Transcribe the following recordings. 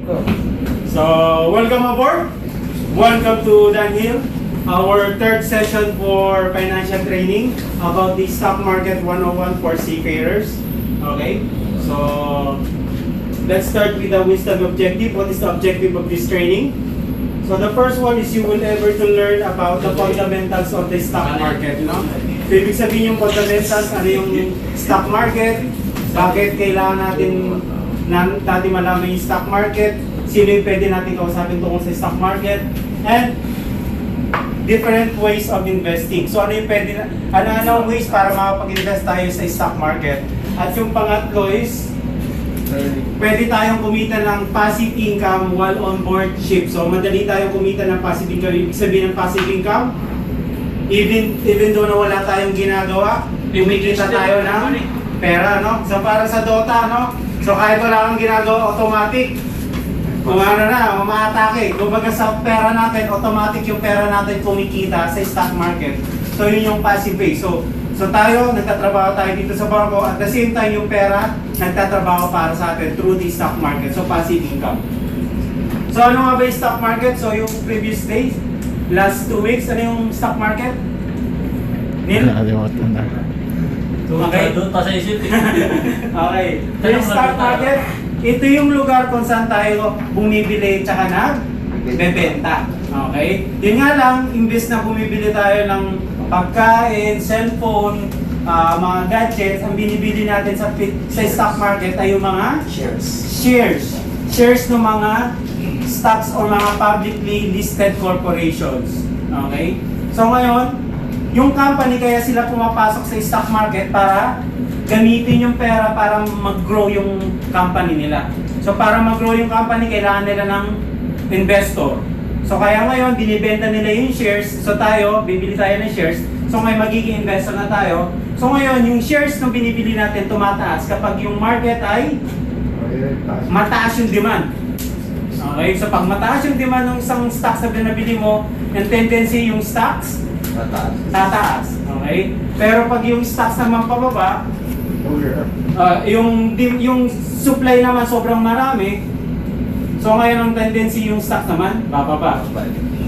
So, welcome aboard. Welcome to Dan Hill, our third session for financial training about the stock market 101 for seafarers. Okay, so let's start with the wisdom objective. What is the objective of this training? So the first one is you will able to learn about the fundamentals of the stock market. No? So, ibig sabihin yung fundamentals, ano yung stock market, bakit kailangan natin malaman yung stock market, sino yung pwede natin kausapin tungkol sa stock market, and different ways of investing. So ano yung pwede ano ways para makapag-invest tayo sa stock market. At yung pangatlo is pwede tayong kumita ng passive income while on board ship. So madali tayong kumita ng passive income. Ibig sabihin ng passive income, even though na wala tayong ginagawa, kumikita tayo ng pera, no? So para sa Dota, no? So kahit wala kang ginagawa, automatic umaatake. Kumbaga sa pera natin, automatic yung pera natin kumikita sa stock market. So yun yung passive base. So tayo, nagtatrabaho tayo dito sa barko, at the same time yung pera, nagtatrabaho para sa atin through the stock market. So passive income. So ano nga ba yung stock market? So yung previous days, last 2 weeks, ano yung stock market? Neil? Nakalimutan na. Okay. Doon pa sa isip. Okay. So yung stock market, ito yung lugar kung saan tayo bumibili tsaka nagbebenta. Okay? Yun nga lang, imbes na bumibili tayo ng pagkain, cellphone, mga gadgets, ang binibili natin sa stock market ay yung mga shares ng mga stocks o mga publicly listed corporations. Okay? So ngayon, yung company kaya sila pumapasok sa stock market para gamitin yung pera para mag-grow yung company nila. So para mag-grow yung company, kailangan nila ng investor. So kaya ngayon, binibenta nila yung shares. So tayo, bibili tayo ng shares. So ngayon, magiging investor na tayo. So ngayon, yung shares na binibili natin tumataas kapag yung market ay mataas yung demand. Okay, so pag mataas yung demand ng isang stocks na binabili mo, yung tendency yung stocks tataas. Okay? Pero pag yung stocks naman pababa, yung supply naman sobrang marami, so ngayon ang tendency yung stock naman bababa.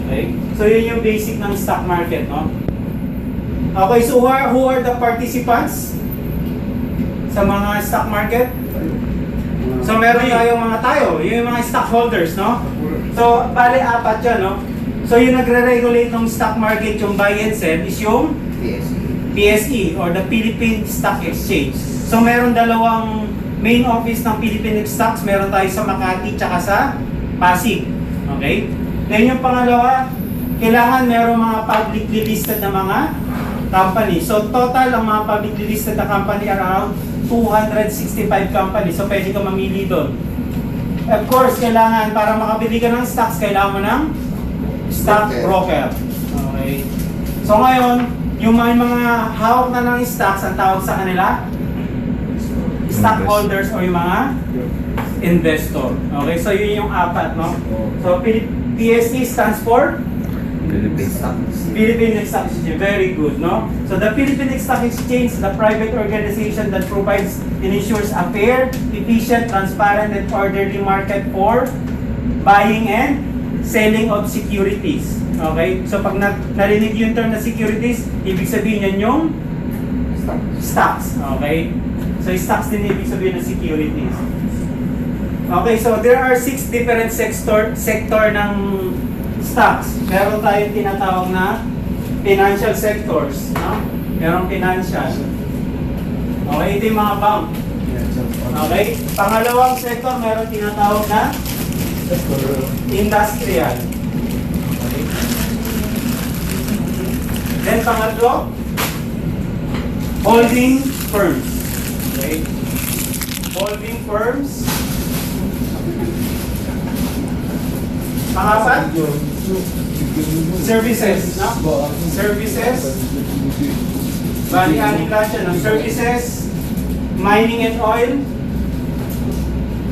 Okay? So yun yung basic ng stock market, no? Okay, so who are the participants sa mga stock market? So meron tayong yung mga stockholders, no? So bali 4 yan, no? So yung nagre-regulate ng stock market, yung buy and sell, is yung PSE or the Philippine Stock Exchange. So meron dalawang main office ng Philippine Stocks, meron tayo sa Makati tsaka sa Pasig. Okay? Then yung pangalawa, kailangan meron mga publicly listed na mga company. So total ang mga publicly listed na company around 265 companies. So pwede ka mamili doon. Of course, kailangan para makabili ka ng stocks, kailangan mo ng stock broker. Okay. So ngayon, yung mga hawak na ng stocks, ang tawag sa kanila, stockholders o yung mga investor. Okay, so yun yung 4, no? So PSE stands for Philippine Stock Exchange. Very good, no? So the Philippine Stock Exchange, the private organization that provides and ensures a fair, efficient, transparent, and orderly market for buying and selling of securities. Okay? So pag narinig yung term na securities, ibig sabihin yan yung stocks. Okay? So stocks din ibig sabihin ng securities. Okay, so there are 6 different sector ng stocks. Meron tayong tinatawag na financial sectors, no? Merong financial. Okay, ito yung mga bank. Okay? Pangalawang sector, meron tinatawag na industrial. Okay. Then pangatlo, holding firms. Okay. Holding firms. Pangapat, services, no? Services. Bali-anim lang siya, no? Services, mining and oil.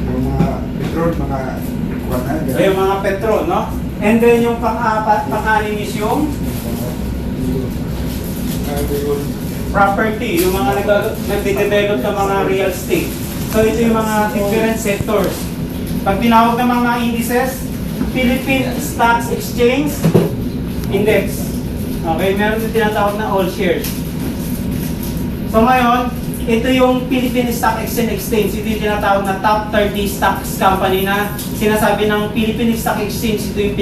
Yung mga petrol, Yung mga petrol, no? And then yung pang-anim is yung property, yung mga nagde-develop ng mga real estate. So ito yung mga different sectors Pag tinawag ng mga indices, Philippine Stocks Exchange Index. Okay, meron din tinatawag na all shares. So ngayon, ito yung Philippine Stock Exchange. Ito yung tinatawag na top 30 stocks company na sinasabi ng Philippine Stock Exchange. Ito yung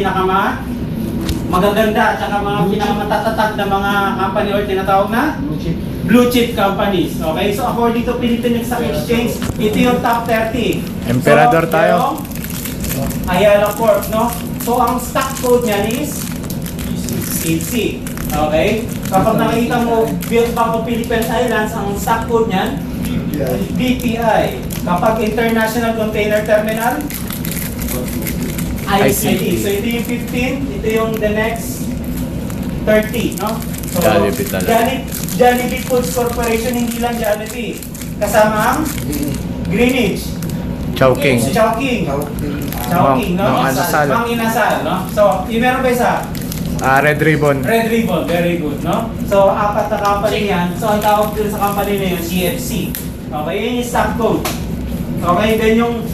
magaganda at saka mga pinakamatatag na mga company or tinatawag na blue chip companies. Okay, so according to Philippine Stock Exchange, ito yung top 30. Emperador tayo. Ayala Corp, no? So ang stock code niyan is EC. Okay? Kapag nakita mo Built Bank of Philippines Islands, ang stock code niyan, BPI. Kapag International Container Terminal, ICT. So ito yung 15, ito yung the next 30, no? So, Jollibee talaga. Jollibee Foods Corporation, hindi lang Jollibee. Kasama ang Greenwich. Chowking. Chowking. Chowking, no? Mang Inasal. Mang Inasal, no? So, yung meron pa isa, Red Ribbon. Red Ribbon, very good, no? So, apat na company yan. So, ang tawag din sa company na yun, CFC. Okay, yun yung stock code. Okay, then yung